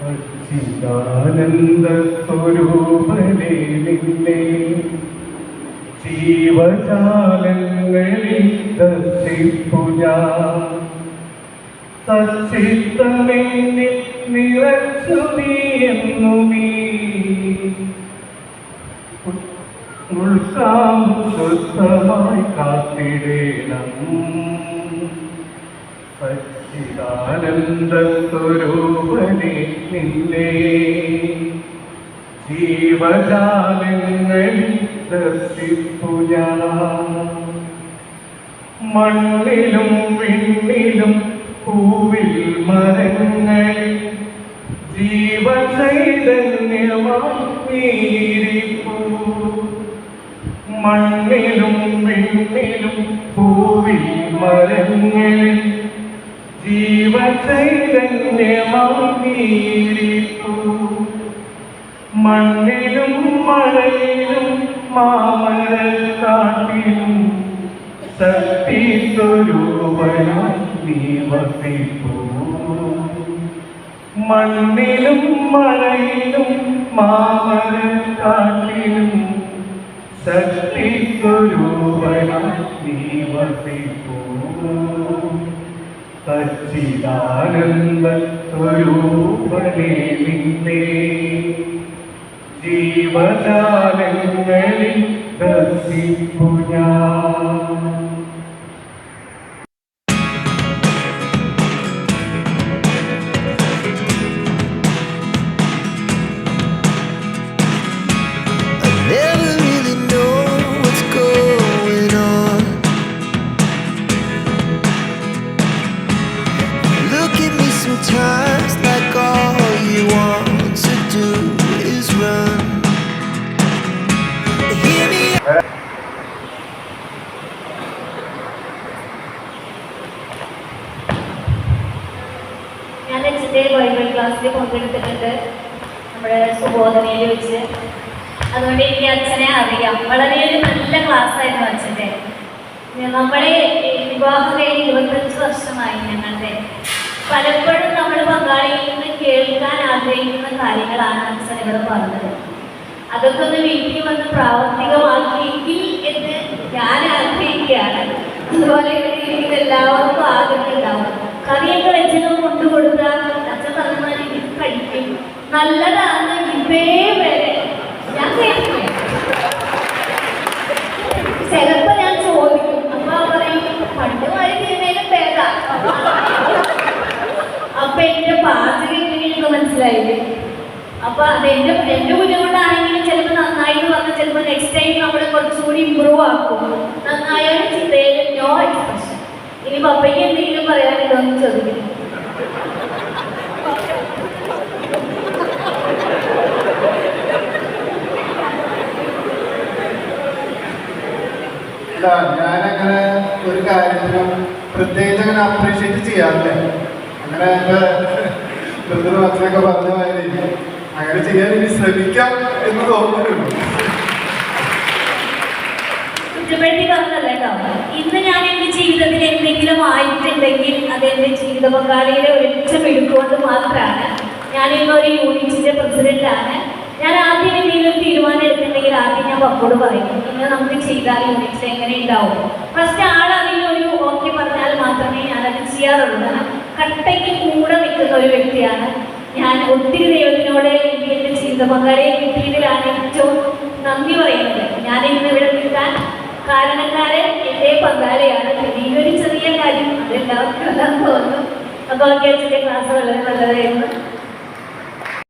സച്ചിദാനന്ദ സ്വരൂപനേ നിന്നെ ജീവജാലങ്ങളിൽ ദർശിപ്പു ഞാൻ. സച്ചിത്തമെന്നിൽ നിറച്ചു നീ എന്നു നീ ഉൾക്കാമ്പു ശുദ്ധമായി കാത്തിടേണം. സച്ചിദാനന്ദ സ്വരൂപനേ നിന്നെ ജീവജാലങ്ങളിൽ ദർശിപ്പു ഞാൻ. മണ്ണിലും വിണ്ണിലും പൂവിൽ മരങ്ങളിൽ ജീവചൈതന്യമായിരിപ്പൂ. മണ്ണിലും വിണ്ണിലും പൂവിൽ മരങ്ങളിൽ ജീവചൈതന്യമായിരിപ്പൂ. മണ്ണിലും മഴയിലും മാമരക്കാട്ടിലും ശക്തി സ്വരൂപനായി നീ വസിപ്പൂ. മണ്ണിലും മഴയിലും മാമരക്കാട്ടിലും ശക്തി സ്വരൂപനായി നീ വസിപ്പൂ. സച്ചിദാനന്ദ സ്വരൂപനേ നിന്നെ ജീവജാലങ്ങളിൽ ദർശിപ്പു ഞാൻ. Sometimes like all you want to do is run. Hear me. ഞാൻ അച്ഛൻ്റെ ബൈബിൾ ക്ലാസ്സിൽ പങ്കെടുത്തിട്ടുണ്ട്, നമ്മുടെ സുബോധനയിൽ വെച്ച്. അതുകൊണ്ട് എനിക്ക് അച്ഛനെ അറിയാം. വളരെ ഒരു നല്ല ക്ലാസ്സായിരുന്നു അച്ഛൻ്റെ. നമ്മളെ വിവാഹം കഴിഞ്ഞ് 25 വർഷമായി ഞങ്ങളുടെ. പലപ്പോഴും നമ്മൾ പങ്കാളിയിൽ നിന്ന് കേൾക്കാൻ ആഗ്രഹിക്കുന്ന കാര്യങ്ങളാണ് അച്ഛൻ ഇവിടെ പറഞ്ഞത്. അതൊക്കെ ഒന്ന് വീട്ടിൽ വന്ന് പ്രാവർത്തികമാക്കിയെങ്കിൽ എന്ന് ഞാൻ ആഗ്രഹിക്കുകയാണ്. അതുപോലെ ഇവിടെ എല്ലാവർക്കും ആഗ്രഹം ഉണ്ടാവും. കറിയൊക്കെ വെച്ചത് കൊണ്ടുകൊടുത്താൽ അച്ഛൻ പറഞ്ഞ ഇത് കഴിക്കും, നല്ലതാണ് ഇതേ വരെ ഞാൻ കേൾക്കും. ചിലപ്പോൾ ഞാൻ ചോദിക്കും, അപ്പൊ പറയും പണ്ട് വഴി ചെയ്യുന്നതിനും പേരാ. അപ്പൊ എന്റെ പാചകം എങ്ങനെയൊക്കെ മനസ്സിലായില്ലേ. അപ്പൊ അതെന്റെ ബുദ്ധിമുട്ടാണെങ്കിലും ചിലപ്പോൾ നന്നായിട്ട് പറഞ്ഞാൽ ചിലപ്പോൾ നെക്സ്റ്റ് ടൈം നമ്മൾ കുറച്ചുകൂടി ഇമ്പ്രൂവ് ആക്കും. നന്നായാലും ചിന്തയിൽ നോ എക്സ്പ്രഷൻ. ഇനി പപ്പയ്ക്ക് എന്തെങ്കിലും പറയാനുണ്ടോ എന്ന് ചോദിക്കുന്നു. ഞാനങ്ങനെ ഒരു കാര്യത്തിനും പ്രത്യേകിച്ച് അങ്ങനെ അപ്രീഷിയേറ്റ് ചെയ്യാറില്ല. അങ്ങനെ എൻ്റെ ബന്ധുവാസനൊക്കെ പറഞ്ഞ മാതിരി അങ്ങനെ ചെയ്യാൻ ഇനി ശ്രമിക്കാം എന്ന് തോന്നുന്നുണ്ട്. കുറ്റപ്പെടുത്തി പറഞ്ഞതല്ല കേട്ടോ. ഇന്ന് ഞാൻ എൻ്റെ ജീവിതത്തിൽ എന്തെങ്കിലും ആയിട്ടുണ്ടെങ്കിൽ അതെൻ്റെ ജീവിത പങ്കാളിയുടെ ഒരൊറ്റ മിടുക്കൊണ്ട് മാത്രമാണ്. ഞാനിന്നൊരു യൂണിറ്റിൻ്റെ പ്രസിഡൻ്റാണ്. ഞാൻ ആദ്യം എന്തെങ്കിലും തീരുമാനം എടുത്തിട്ടുണ്ടെങ്കിൽ ആദ്യം ഞാൻ പപ്പോട് പറയും, ഇന്ന് നമുക്ക് ചെയ്താൽ യൂണിറ്റ്സ് എങ്ങനെ ഉണ്ടാവും. ഫസ്റ്റ് അതിനൊരു ഓക്കെ പറഞ്ഞാൽ മാത്രമേ ഞാനത് ചെയ്യാറുള്ളൂ. കാരണം കട്ടയ്ക്ക് കൂടെ നിൽക്കുന്ന ഒരു വ്യക്തിയാണ് ഞാൻ. ഒത്തിരി ദൈവത്തിനോട് എനിക്ക് എൻ്റെ ജീവിത പങ്കാളിയെ കിട്ടിയതിലാണ് ഏറ്റവും നന്ദി പറയുന്നത്. ഞാൻ ഇന്ന് ഇവിടെ നിൽക്കാൻ കാരണക്കാരൻ എൻ്റെ പങ്കാളിയാണ്. ഈ ഒരു ചെറിയ കാര്യം അതെല്ലാവർക്കും തോന്നുന്നു. അപ്പോൾ ഓക്കെ, അച്ഛൻ്റെ ക്ലാസ് വളരെ നല്ലതായിരുന്നു.